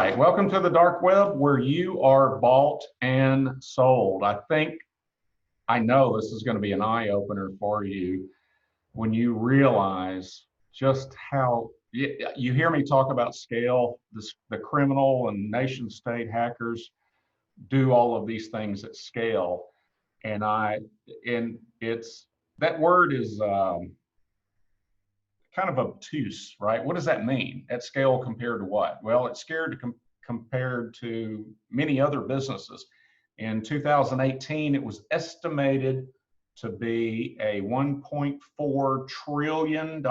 right, welcome to the dark web where you are bought and sold. I know this is going to be an eye-opener for you when you realize just how you hear me talk about scale. The criminal and nation-state hackers do all of these things at scale, and it's that word is kind of obtuse, right? What does that mean? At scale compared to what? Well, it's compared to many other businesses. In 2018, it was estimated to be a $1.4 trillion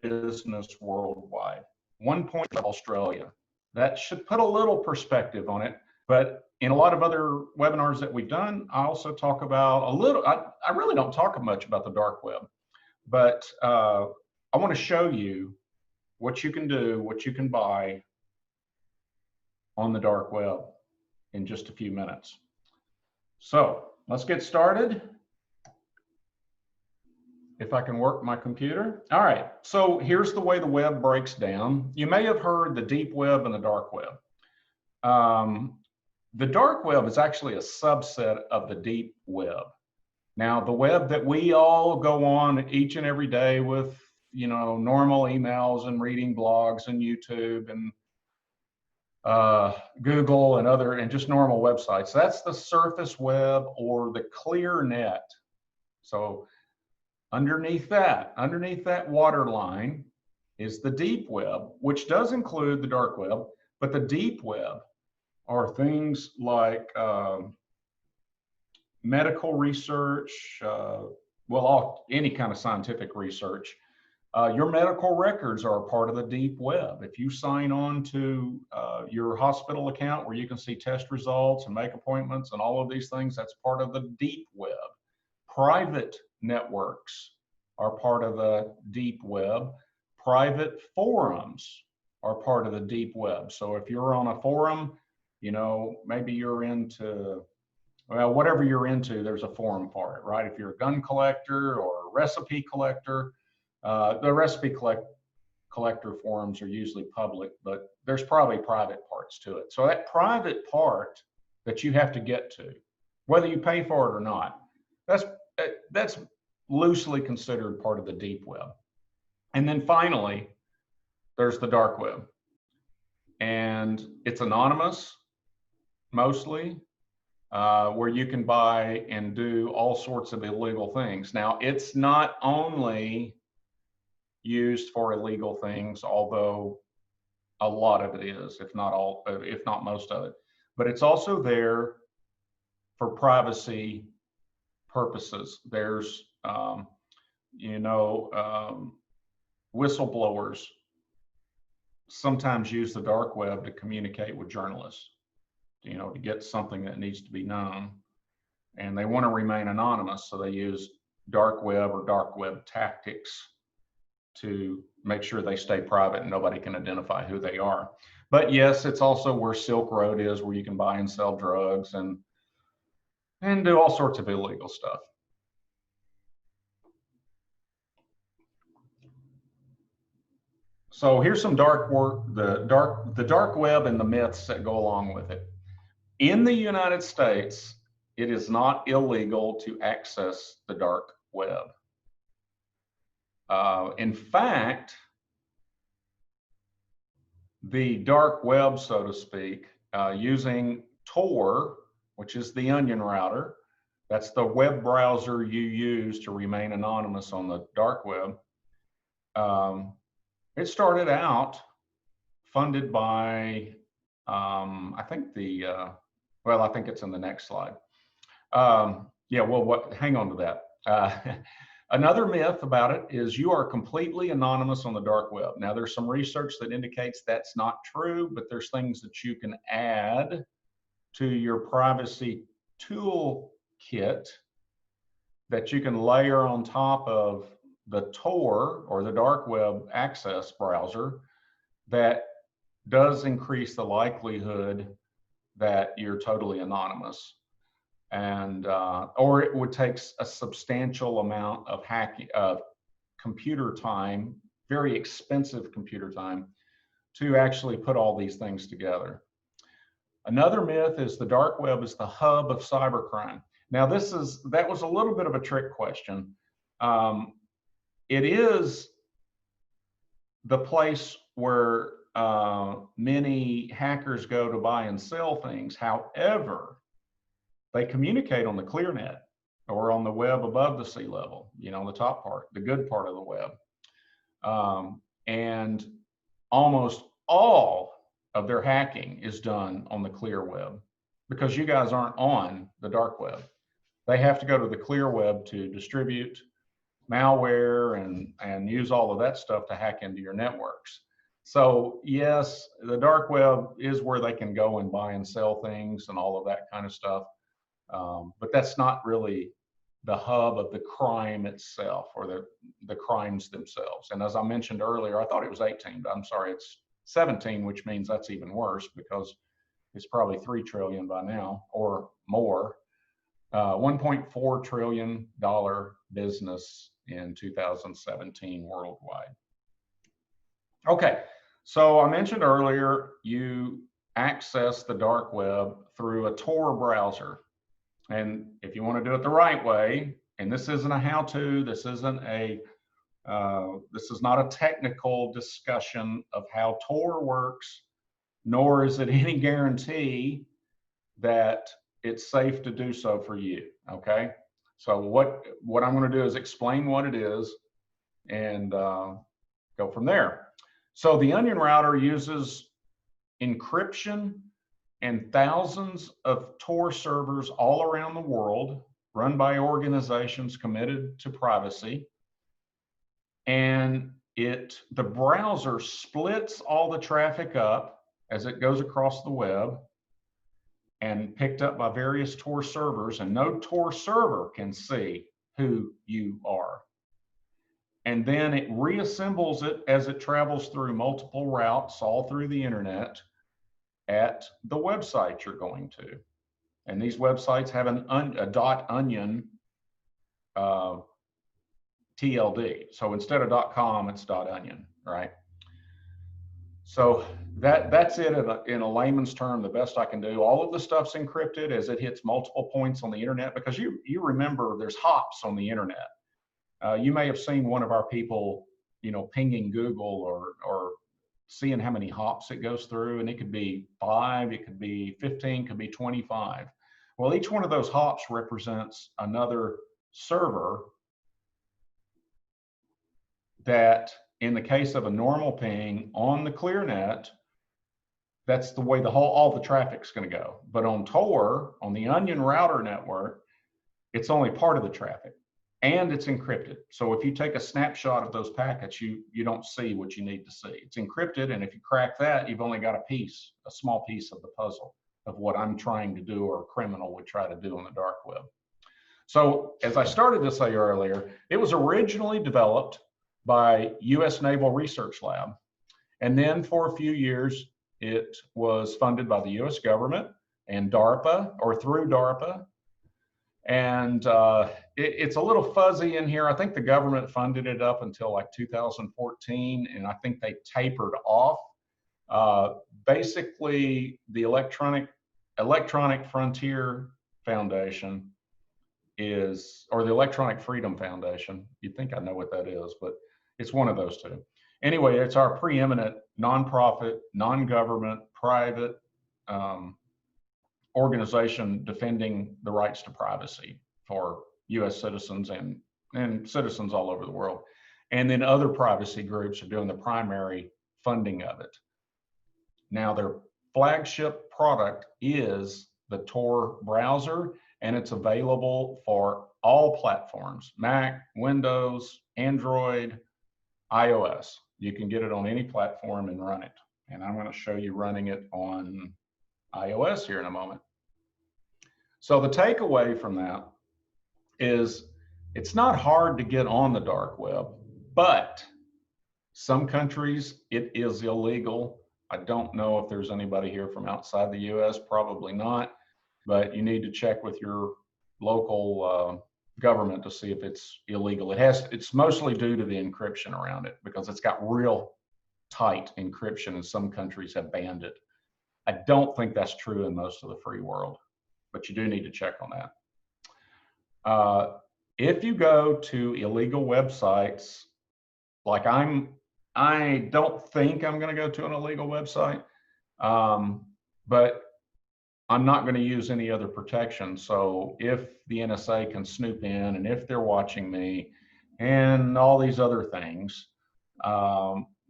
business worldwide. 1 Australia. That should put a little perspective on it. But in a lot of other webinars that we've done, I also talk about I really don't talk much about the dark web, but I want to show you what you can do, what you can buy on the dark web in just a few minutes. So let's get started. If I can work my computer. All right, so here's the way the web breaks down. You may have heard the deep web and the dark web. The dark web is actually a subset of the deep web. Now, the web that we all go on each and every day with, normal emails and reading blogs and YouTube and Google and just normal websites, that's the surface web or the clear net. So underneath that waterline is the deep web, which does include the dark web, but the deep web are things like medical research, any kind of scientific research. Your medical records are a part of the deep web. If you sign on to your hospital account where you can see test results and make appointments and all of these things, that's part of the deep web. Private networks are part of the deep web. Private forums are part of the deep web. So if you're on a forum, maybe you're into, whatever you're into, there's a forum for it, right? If you're a gun collector or a recipe collector, the recipe collector forums are usually public, but there's probably private parts to it. So that private part that you have to get to, whether you pay for it or not, that's loosely considered part of the deep web. And then finally, there's the dark web. And it's anonymous, mostly, where you can buy and do all sorts of illegal things. Now, it's not only used for illegal things, although a lot of it is, if not most of it. But it's also there for privacy purposes. There's, whistleblowers sometimes use the dark web to communicate with journalists, to get something that needs to be known. And they want to remain anonymous, so they use dark web or dark web tactics to make sure they stay private and nobody can identify who they are. But yes, it's also where Silk Road is, where you can buy and sell drugs and do all sorts of illegal stuff. So here's some the dark web and the myths that go along with it. In the United States, it is not illegal to access the dark web. In fact, the dark web, so to speak, using Tor, which is the onion router, that's the web browser you use to remain anonymous on the dark web. It started out funded by, I think it's in the next slide. Hang on to that. Another myth about it is you are completely anonymous on the dark web. Now, there's some research that indicates that's not true, but there's things that you can add to your privacy toolkit that you can layer on top of the Tor or the dark web access browser that does increase the likelihood that you're totally anonymous. And or it would take a substantial amount of computer time very expensive computer time to actually put all these things together. Another myth is the dark web is the hub of cybercrime. Now, that was a little bit of a trick question. It is the place where many hackers go to buy and sell things. However, they communicate on the clear net or on the web above the sea level, the top part, the good part of the web. And almost all of their hacking is done on the clear web because you guys aren't on the dark web. They have to go to the clear web to distribute malware and use all of that stuff to hack into your networks. So yes, the dark web is where they can go and buy and sell things and all of that kind of stuff. But that's not really the hub of the crime itself or the crimes themselves. And as I mentioned earlier, I thought it was 18, but I'm sorry, it's 17, which means that's even worse because it's probably 3 trillion by now or more. $1.4 trillion business in 2017 worldwide. Okay, so I mentioned earlier, you access the dark web through a Tor browser. And if you want to do it the right way, and this isn't a how-to, this is not a technical discussion of how Tor works, nor is it any guarantee that it's safe to do so for you, okay? So what I'm going to do is explain what it is and go from there. So the Onion router uses encryption and thousands of Tor servers all around the world run by organizations committed to privacy. And the browser splits all the traffic up as it goes across the web and picked up by various Tor servers, and no Tor server can see who you are. And then it reassembles it as it travels through multiple routes all through the internet at the website you're going to. And these websites have a .onion TLD. So instead of .com, it's .onion, right? So that's it in a layman's term, the best I can do. All of the stuff's encrypted as it hits multiple points on the internet, because you remember there's hops on the internet. You may have seen one of our people, pinging Google or seeing how many hops it goes through, and it could be 5, it could be 15, it could be 25. Well, each one of those hops represents another server that, in the case of a normal ping on the ClearNet, that's the way all the traffic's going to go. But on Tor, on the Onion router network, it's only part of the traffic, and it's encrypted. So if you take a snapshot of those packets, you don't see what you need to see. It's encrypted, and if you crack that, you've only got a small piece of the puzzle of what I'm trying to do or a criminal would try to do on the dark web. So as I started to say earlier, it was originally developed by US Naval Research Lab. And then for a few years, it was funded by the US government and DARPA, or through DARPA. And it's a little fuzzy in here. I think the government funded it up until like 2014, and I think they tapered off. Basically, the Electronic Frontier Foundation or the Electronic Freedom Foundation. You'd think I know what that is, but it's one of those two. Anyway, it's our preeminent nonprofit, non-government, private organization defending the rights to privacy for US citizens and citizens all over the world. And then other privacy groups are doing the primary funding of it. Now, their flagship product is the Tor browser, and it's available for all platforms: Mac, Windows, Android, iOS. You can get it on any platform and run it. And I'm going to show you running it on iOS here in a moment. So the takeaway from that is it's not hard to get on the dark web, but some countries it is illegal. I don't know if there's anybody here from outside the US, probably not, but you need to check with your local government to see if it's illegal. It's mostly due to the encryption around it because it's got real tight encryption and some countries have banned it. I don't think that's true in most of the free world, but you do need to check on that. If you go to illegal websites, like I don't think I'm going to go to an illegal website, but I'm not going to use any other protection. So if the NSA can snoop in and if they're watching me and all these other things,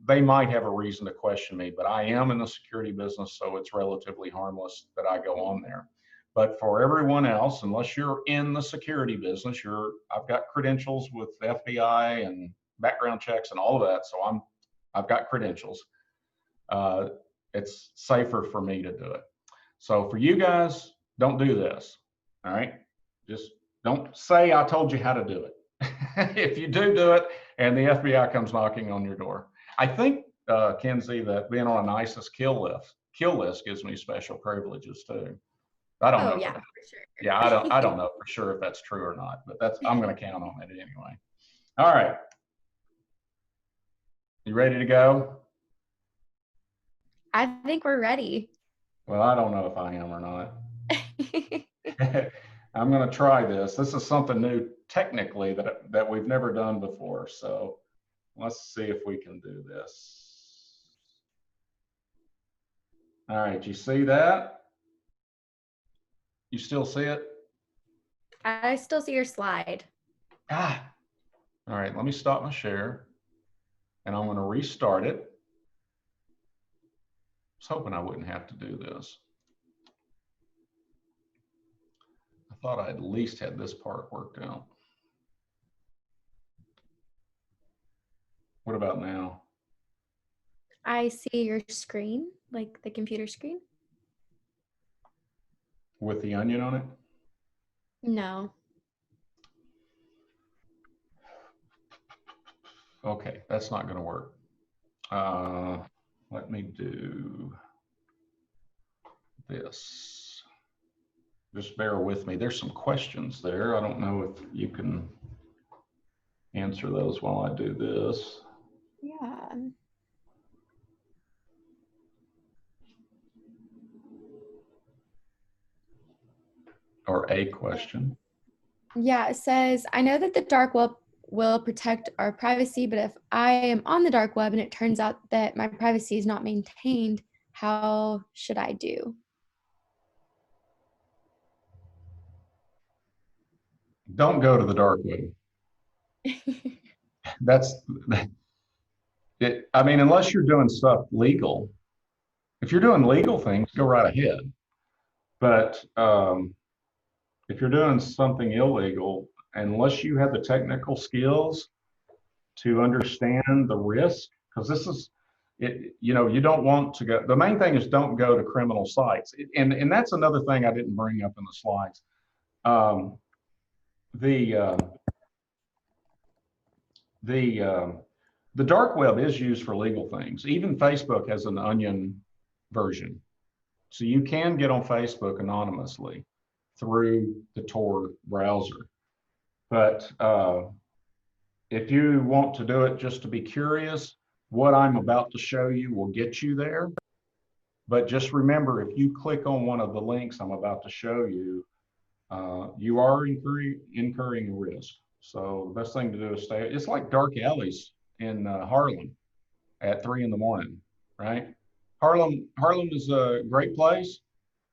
they might have a reason to question me, but I am in the security business, so it's relatively harmless that I go on there. But for everyone else, unless you're in the security business, I've got credentials with the FBI and background checks and all of that, so I've got credentials. It's safer for me to do it. So for you guys, don't do this. All right, just don't say I told you how to do it. If you do it, and the FBI comes knocking on your door, I think Kenzie, that being on an ISIS kill list gives me special privileges too. I don't know. Yeah, for sure. Yeah, I don't know for sure if that's true or not, but I'm going to count on it anyway. All right, you ready to go? I think we're ready. Well, I don't know if I am or not. I'm going to try this. This is something new technically that we've never done before. So let's see if we can do this. All right, you see that? You still see it? I still see your slide. All right, let me stop my share and I'm going to restart it. I was hoping I wouldn't have to do this. I thought I at least had this part worked out. What about now? I see your screen, like the computer screen. With the onion on it? No. Okay, that's not going to work. Let me do this. Just bear with me. There's some questions there. I don't know if you can answer those while I do this. Yeah. Or a question. Yeah, it says, I know that the dark web will protect our privacy, but if I am on the dark web and it turns out that my privacy is not maintained, how should I do? Don't go to the dark web. That's it. I mean, unless you're doing stuff legal. If you're doing legal things, go right ahead. But if you're doing something illegal, unless you have the technical skills to understand the risk, because this is it, you know, you don't want to go. The main thing is don't go to criminal sites, and that's another thing I didn't bring up in the slides. The the dark web is used for legal things. Even Facebook has an onion version, so you can get on Facebook anonymously through the Tor browser. But if you want to do it just to be curious, what I'm about to show you will get you there. But just remember, if you click on one of the links I'm about to show you, you are incurring a risk. So the best thing to do is stay. It's like dark alleys in Harlem at 3 in the morning, right? Harlem is a great place.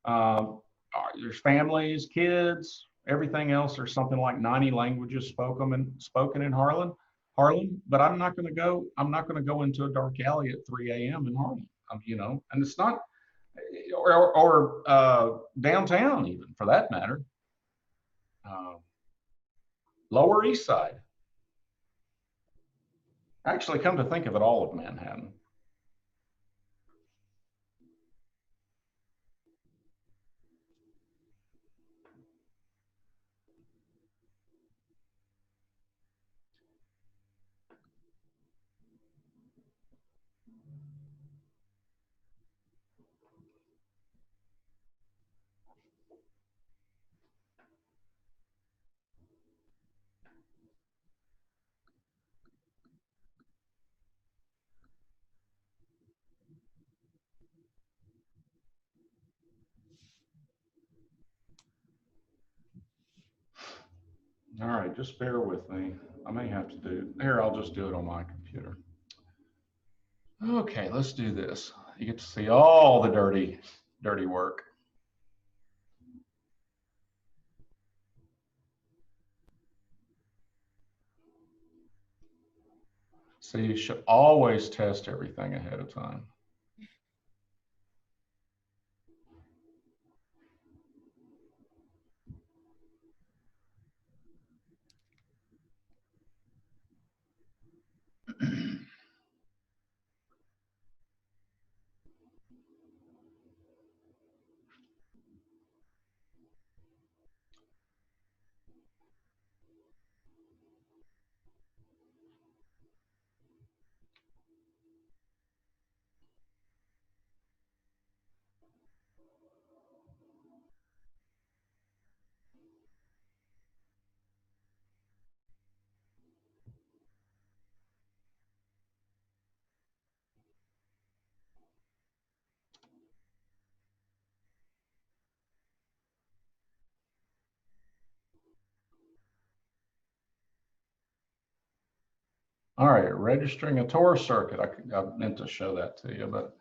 There's families, kids, everything else. There's something like 90 languages spoken in Harlem. But I'm not going to go. I'm not going to go into a dark alley at 3 a.m. in Harlem. You know, and it's not, or downtown even for that matter. Lower East Side. Actually, come to think of it, all of Manhattan. All right, just bear with me. I may have to do, here, I'll just do it on my computer. Okay, let's do this. You get to see all the dirty work. So you should always test everything ahead of time. All right, registering a Tor circuit. I meant to show that to you, but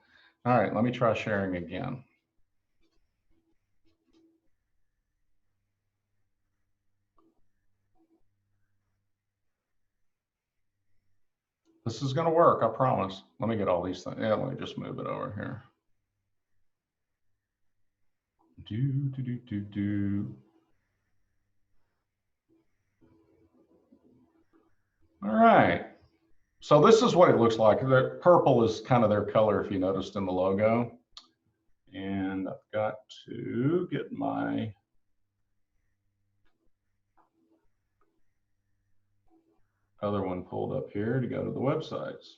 all right, let me try sharing again. This is going to work, I promise. Let me get all these things. Yeah, let me just move it over here. All right. So this is what it looks like. The purple is kind of their color, if you noticed in the logo. And I've got to get my other one pulled up here to go to the websites.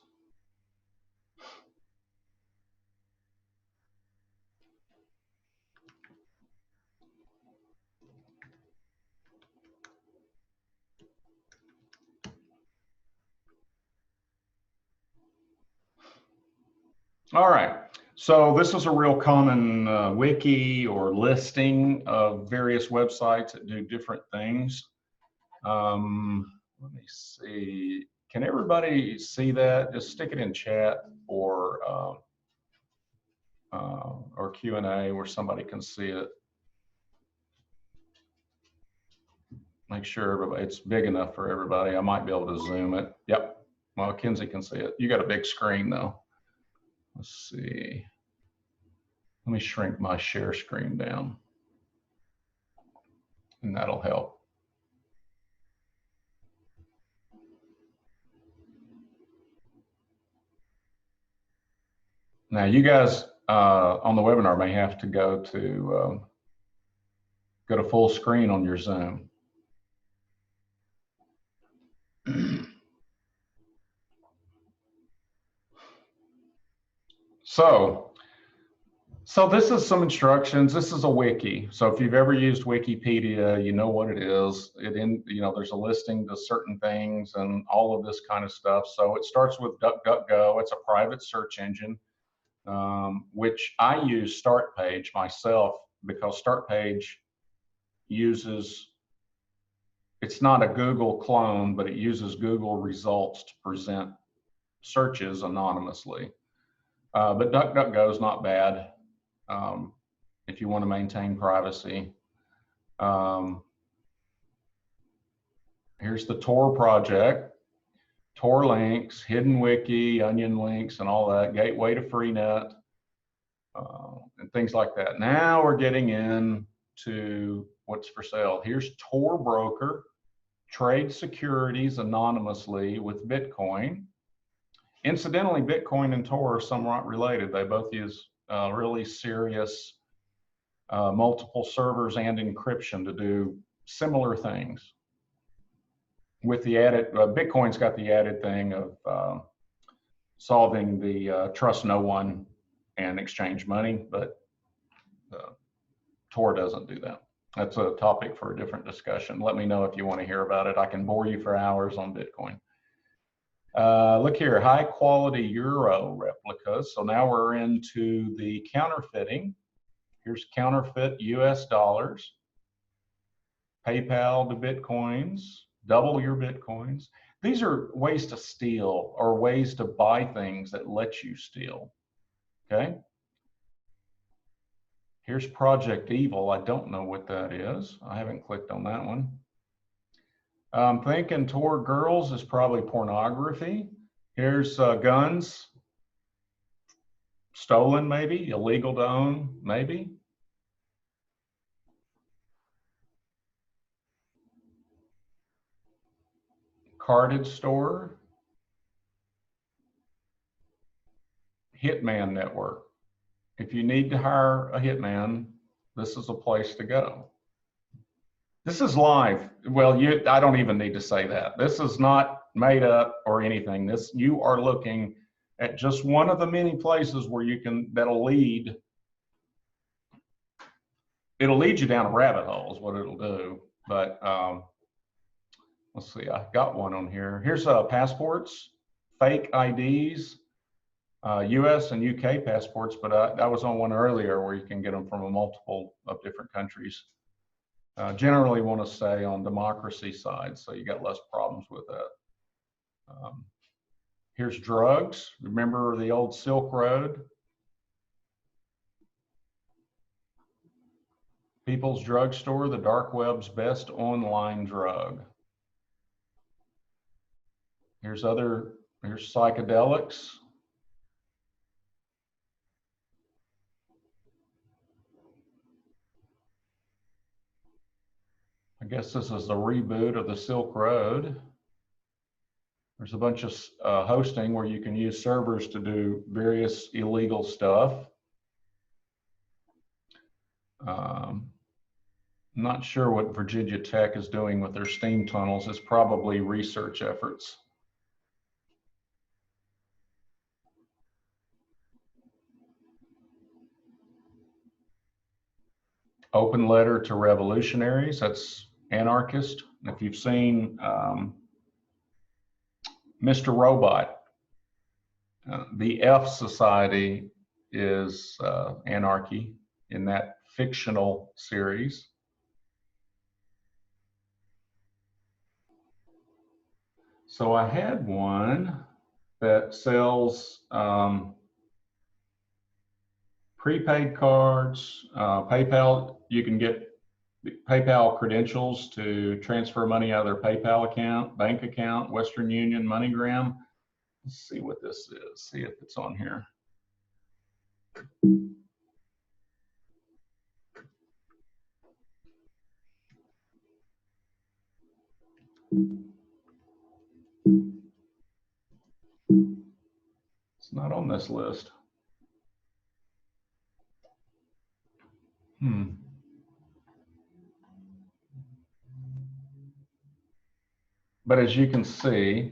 All right, so this is a real common wiki or listing of various websites that do different things. Let me see. Can everybody see that? Just stick it in chat or Q&A where somebody can see it. Make sure everybody, it's big enough for everybody. I might be able to zoom it. Yep. Well, Kinsey can see it. You got a big screen though. Let's see. Let me shrink my share screen down, and that'll help. Now, you guys on the webinar may have to go to full screen on your Zoom. So this is some instructions. This is a wiki. So if you've ever used Wikipedia, you know what it is. There's a listing to certain things and all of this kind of stuff. So it starts with DuckDuckGo. It's a private search engine, which I use Start Page myself because Start Page it's not a Google clone, but it uses Google results to present searches anonymously. But DuckDuckGo is not bad if you want to maintain privacy. Here's the Tor project, Tor links, hidden wiki, onion links, and all that, gateway to Freenet, and things like that. Now we're getting into what's for sale. Here's Tor Broker, trade securities anonymously with Bitcoin. Incidentally, Bitcoin and Tor are somewhat related. They both use really serious multiple servers and encryption to do similar things. With the added, Bitcoin's got the added thing of solving the trust no one and exchange money, but Tor doesn't do that. That's a topic for a different discussion. Let me know if you want to hear about it. I can bore you for hours on Bitcoin. Look here, high quality euro replicas. So now we're into the counterfeiting. Here's counterfeit US dollars. PayPal to Bitcoins, double your Bitcoins. These are ways to steal or ways to buy things that let you steal, okay? Here's Project Evil. I don't know what that is. I haven't clicked on that one. I'm thinking toward girls is probably pornography. Here's guns. Stolen, maybe, illegal to own, maybe. Carded store. Hitman network. If you need to hire a hitman, this is a place to go. This is live. Well, I don't even need to say that. This is not made up or anything. You are looking at just one of the many places where it'll lead you down a rabbit hole is what it'll do. But let's see, I got one on here. Here's passports, fake IDs, US and UK passports, but I was on one earlier where you can get them from a multiple of different countries. Generally want to stay on democracy side, so you got less problems with that. Here's drugs. Remember the old Silk Road? People's Drug Store, the dark web's best online drug. Here's psychedelics. I guess this is a reboot of the Silk Road. There's a bunch of hosting where you can use servers to do various illegal stuff. I'm not sure what Virginia Tech is doing with their steam tunnels. It's probably research efforts. Open letter to revolutionaries, that's anarchist. If you've seen Mr. Robot, the F Society is anarchy in that fictional series. So I had one that sells prepaid cards, PayPal. You can get PayPal credentials to transfer money out of their PayPal account, bank account, Western Union, MoneyGram. Let's see what this is, see if it's on here. It's not on this list. But as you can see,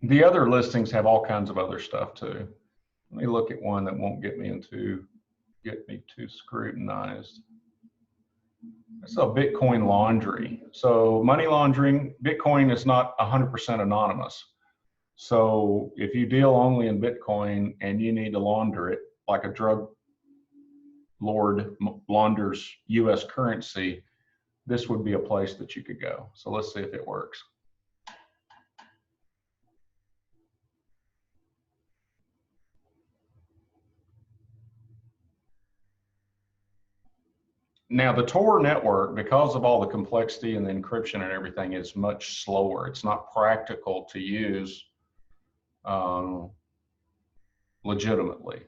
the other listings have all kinds of other stuff too. Let me look at one that won't get me too scrutinized. It's a Bitcoin laundry. So money laundering, Bitcoin is not 100% anonymous. So if you deal only in Bitcoin and you need to launder it, like a drug lord launders US currency, this would be a place that you could go. So let's see if it works. Now the Tor network, because of all the complexity and the encryption and everything, is much slower. It's not practical to use legitimately.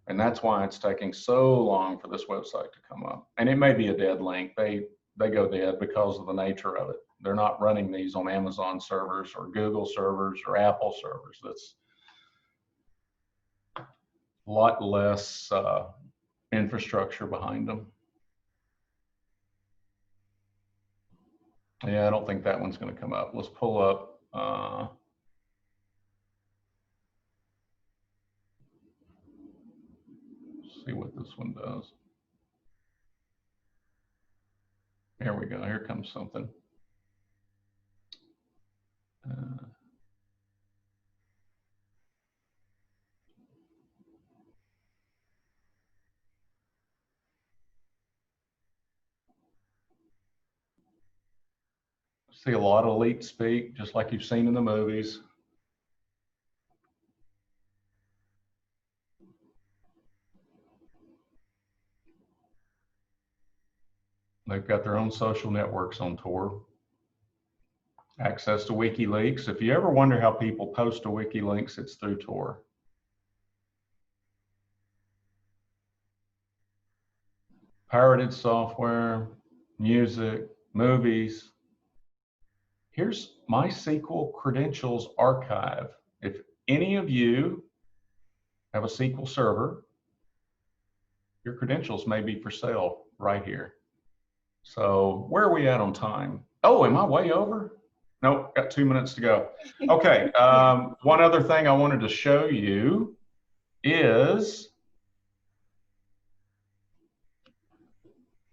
And that's why it's taking so long for this website to come up. And it may be a dead link. They go dead because of the nature of it. They're not running these on Amazon servers or Google servers or Apple servers. That's a lot less infrastructure behind them. Yeah, I don't think that one's going to come up. Let's pull up. See what this one does. Here we go. Here comes something. See a lot of elites speak, just like you've seen in the movies. They've got their own social networks on tour. Access to Wikileaks. If you ever wonder how people post to Wikileaks, it's through Tor. Pirated software, music, movies. Here's MySQL Credentials Archive. If any of you have a SQL server, your credentials may be for sale right here. So where are we at on time? Oh, am I way over? Nope, got 2 minutes to go. Okay, one other thing I wanted to show you is,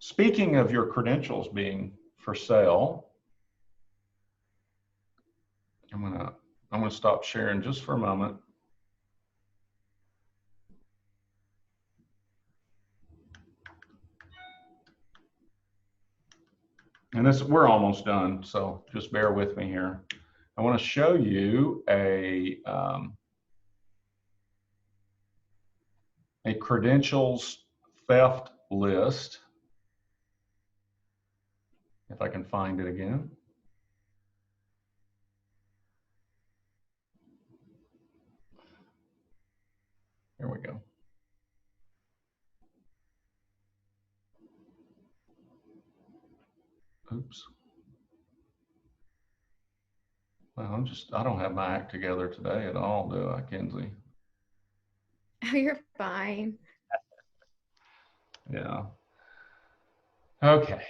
speaking of your credentials being for sale, I'm gonna stop sharing just for a moment. And this, we're almost done, so just bear with me here. I want to show you a credentials theft list. If I can find it again. There we go. Oops. Well, I don't have my act together today at all, do I, Kenzie? Oh, you're fine. Yeah. Okay.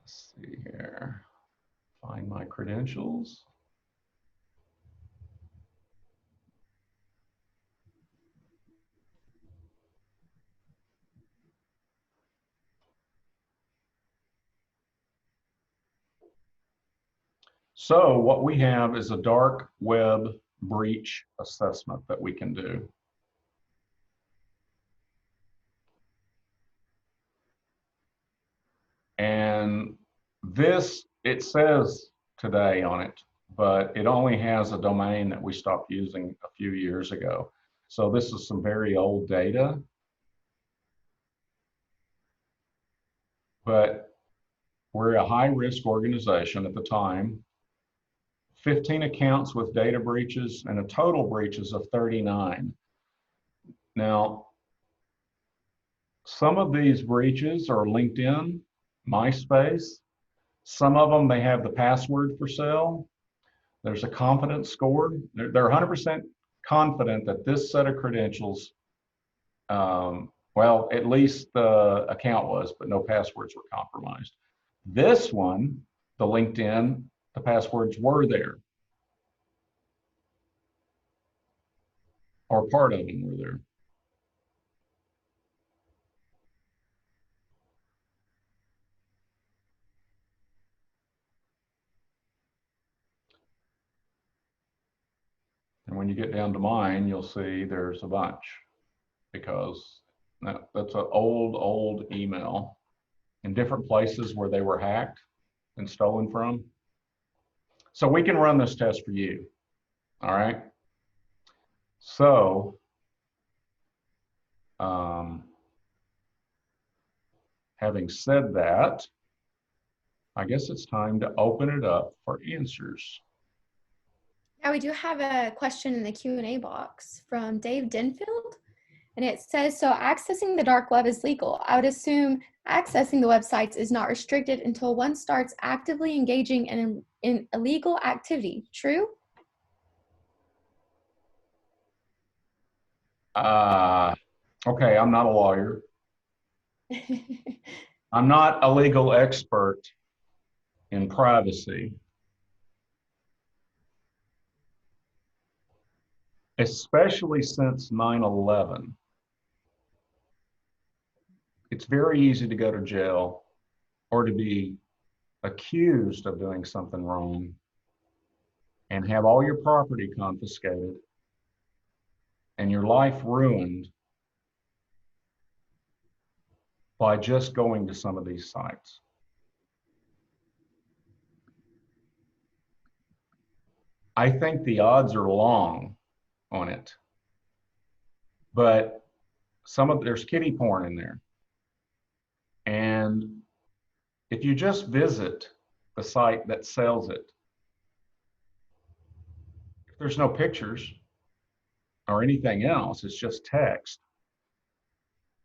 Let's see here. Find my credentials. So what we have is a dark web breach assessment that we can do. And this, it says today on it, but it only has a domain that we stopped using a few years ago. So this is some very old data. But we're a high-risk organization at the time. 15 accounts with data breaches and a total breaches of 39. Now, some of these breaches are LinkedIn, MySpace. Some of them, they have the password for sale. There's a confidence score. They're 100% confident that this set of credentials, well, at least the account was, but no passwords were compromised. This one, the LinkedIn, the passwords were there, or part of them were there. And when you get down to mine, you'll see there's a bunch, because that's an old email in different places where they were hacked and stolen from. So we can run this test for you. All right. So having said that, I guess it's time to open it up for answers. Now we do have a question in the Q&A box from Dave Denfield. And it says, so accessing the dark web is legal. I would assume accessing the websites is not restricted until one starts actively engaging in illegal activity. True? Okay, I'm not a lawyer. I'm not a legal expert in privacy. Especially since 9/11. It's very easy to go to jail or to be accused of doing something wrong and have all your property confiscated and your life ruined by just going to some of these sites. I think the odds are long on it, but there's kiddie porn in there. And if you just visit the site that sells it, if there's no pictures or anything else, it's just text,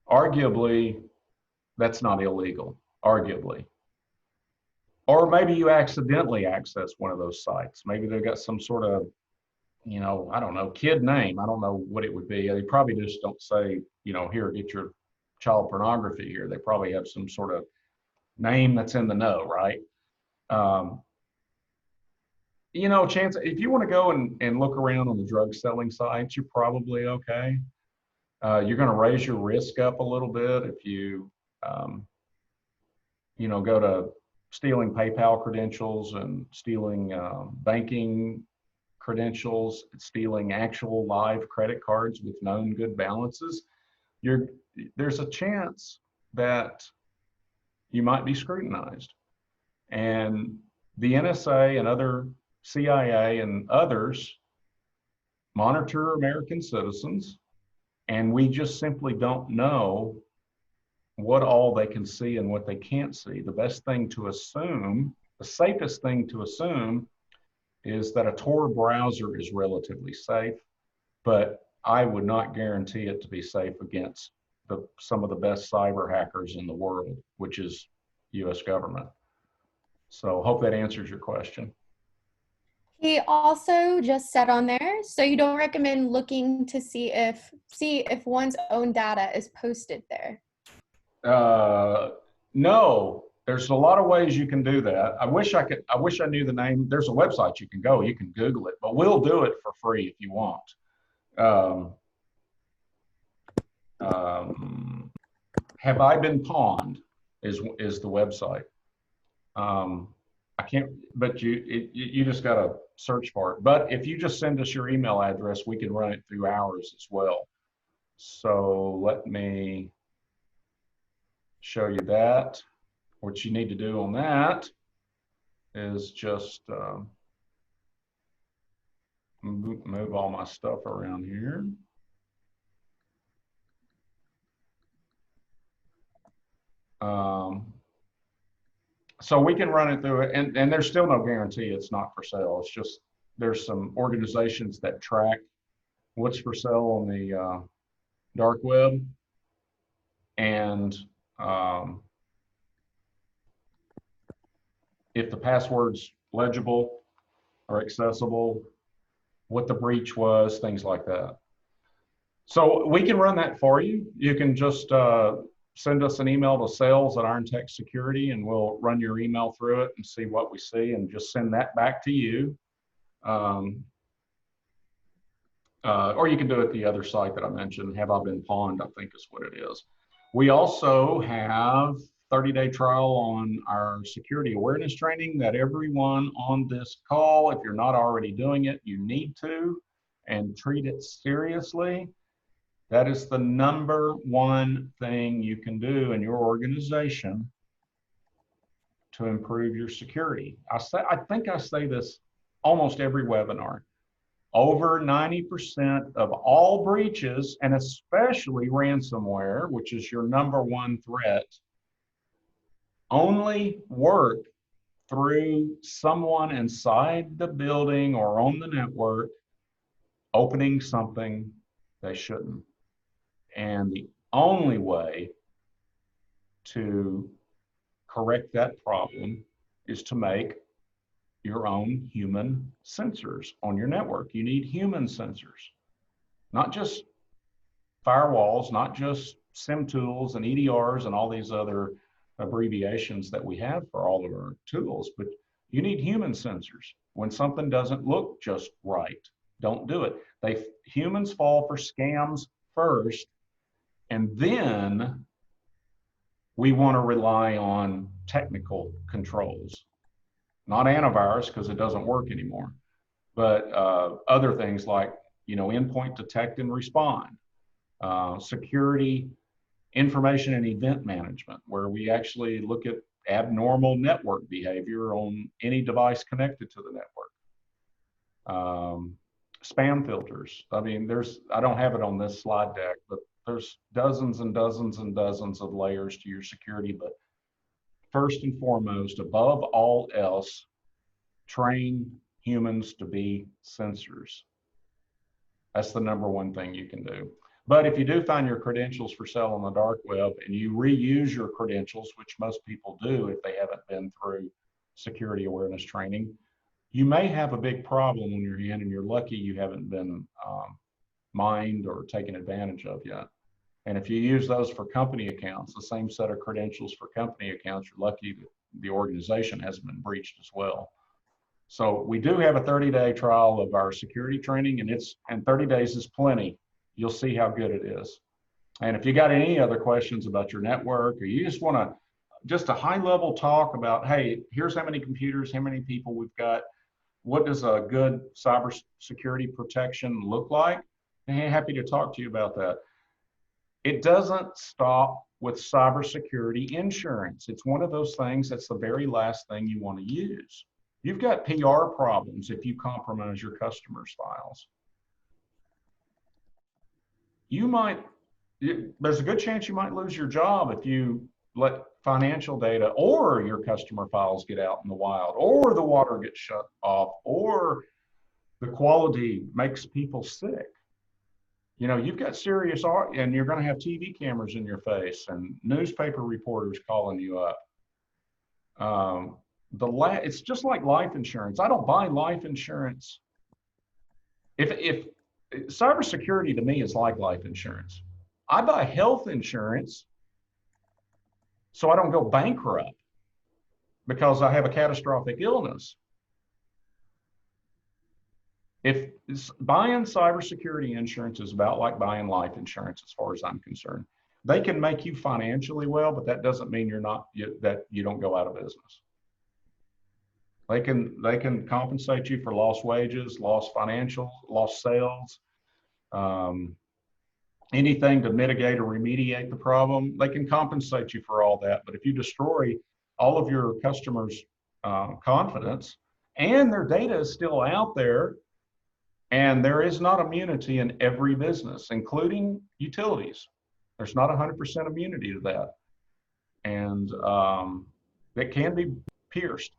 arguably that's not illegal, arguably. Or maybe you accidentally access one of those sites. Maybe they've got some sort of, I don't know, kid name. I don't know what it would be. They probably just don't say, here, get your child pornography here. They probably have some sort of name that's in the know, right? Chance, if you want to go and look around on the drug selling sites, you're probably okay. You're going to raise your risk up a little bit if you, go to stealing PayPal credentials and stealing banking credentials, stealing actual live credit cards with known good balances. There's a chance that you might be scrutinized. And the NSA and other CIA and others monitor American citizens, and we just simply don't know what all they can see and what they can't see. The best thing to assume, the safest thing to assume, is that a Tor browser is relatively safe, but I would not guarantee it to be safe against some of the best cyber hackers in the world, which is US government. So hope that answers your question. He also just said on there, so you don't recommend looking to see if one's own data is posted there. No, there's a lot of ways you can do that. I wish I knew the name. There's a website you can Google it, but we'll do it for free if you want. Have I Been Pawned is the website. I can't, but you just got to search for it. But if you just send us your email address, we can run it through ours as well. So let me show you that. What you need to do on that is just move all my stuff around here. So we can run it through it, and there's still no guarantee it's not for sale. It's just there's some organizations that track what's for sale on the dark web, and if the password's legible or accessible, what the breach was, things like that. So we can run that for you. You can just send us an email to sales@IronTech Security, and we'll run your email through it and see what we see, and just send that back to you. Or you can do it the other site that I mentioned, Have I Been Pawned, I think is what it is. We also have 30-day trial on our security awareness training that everyone on this call, if you're not already doing it, you need to, and treat it seriously. That is the #1 thing you can do in your organization to improve your security. I think I say this almost every webinar. Over 90% of all breaches, and especially ransomware, which is your #1 threat, only work through someone inside the building or on the network opening something they shouldn't. And the only way to correct that problem is to make your own human sensors on your network. You need human sensors, not just firewalls, not just SIM tools and EDRs and all these other abbreviations that we have for all of our tools, but you need human sensors. When something doesn't look just right, don't do it. Humans fall for scams first, and then we want to rely on technical controls, not antivirus because it doesn't work anymore, but other things like endpoint detect and respond, security, information and event management, where we actually look at abnormal network behavior on any device connected to the network. spam filters. I mean, I don't have it on this slide deck, but there's dozens and dozens and dozens of layers to your security. But first and foremost, above all else, train humans to be sensors. That's the number one thing you can do. But if you do find your credentials for sale on the dark web and you reuse your credentials, which most people do if they haven't been through security awareness training, you may have a big problem on your hand, and you're lucky you haven't been mined or taken advantage of yet. And if you use those for company accounts, the same set of credentials for company accounts, you're lucky that the organization hasn't been breached as well. So we do have a 30-day trial of our security training, and 30 days is plenty. You'll see how good it is. And if you got any other questions about your network, or you just want to just a high-level talk about, hey, here's how many computers, how many people we've got, what does a good cybersecurity protection look like? I'm happy to talk to you about that. It doesn't stop with cybersecurity insurance. It's one of those things that's the very last thing you want to use. You've got PR problems if you compromise your customers' files. There's a good chance you might lose your job if you let financial data or your customer files get out in the wild, or the water gets shut off, or the quality makes people sick. You know, you've got serious art, and you're going to have TV cameras in your face and newspaper reporters calling you up. It's just like life insurance. I don't buy life insurance. If cybersecurity to me is like life insurance. I buy health insurance so I don't go bankrupt because I have a catastrophic illness. If buying cybersecurity insurance is about like buying life insurance, as far as I'm concerned, they can make you financially well, but that doesn't mean that you don't go out of business. They can compensate you for lost wages, lost financials, lost sales, anything to mitigate or remediate the problem. They can compensate you for all that. But if you destroy all of your customers' confidence, and their data is still out there, and there is not immunity in every business, including utilities. There's not 100% immunity to that. And it can be pierced.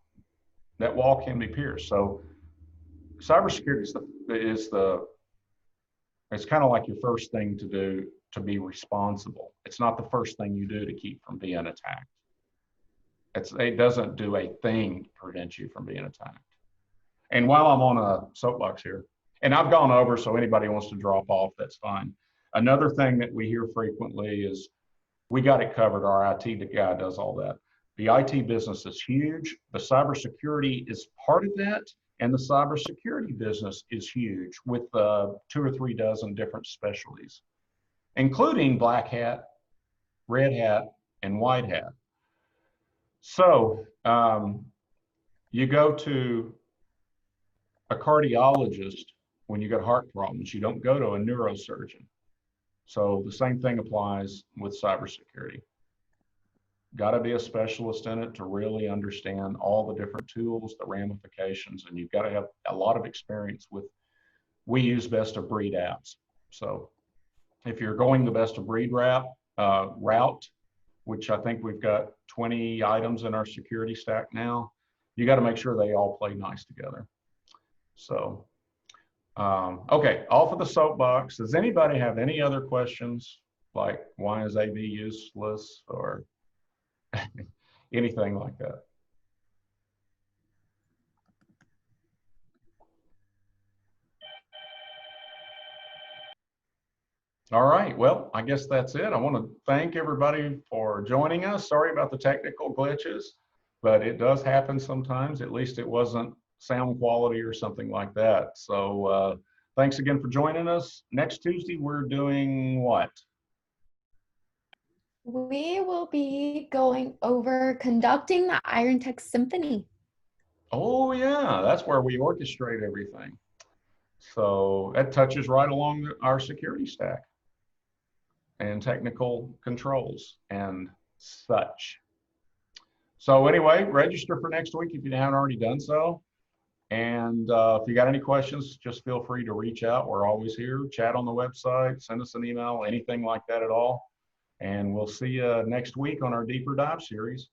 That wall can be pierced. So cybersecurity it's kind of like your first thing to do to be responsible. It's not the first thing you do to keep from being attacked. It doesn't do a thing to prevent you from being attacked. And while I'm on a soapbox here, and I've gone over, so anybody wants to drop off, that's fine. Another thing that we hear frequently is, we got it covered, our IT guy does all that. The IT business is huge. The cybersecurity is part of that. And the cybersecurity business is huge with 2 or 3 dozen different specialties, including black hat, red hat, and white hat. So you go to a cardiologist when you got heart problems. You don't go to a neurosurgeon. So the same thing applies with cybersecurity. Got to be a specialist in it to really understand all the different tools, the ramifications, and you've got to have a lot of experience with, we use best of breed apps. So if you're going the best of breed route, which I think we've got 20 items in our security stack now, you got to make sure they all play nice together. So, okay, off of the soapbox. Does anybody have any other questions? Like, why is AV useless, or anything like that? All right, well, I guess that's it. I want to thank everybody for joining us. Sorry about the technical glitches, but it does happen sometimes. At least it wasn't sound quality or something like that. So thanks again for joining us. Next Tuesday, we're doing what? We will be going over conducting the IronTech Symphony. Oh yeah, that's where we orchestrate everything. So that touches right along our security stack and technical controls and such. So anyway, register for next week if you haven't already done so. And if you got any questions, just feel free to reach out. We're always here. Chat on the website, send us an email, anything like that at all. And we'll see you next week on our Deeper Dive series.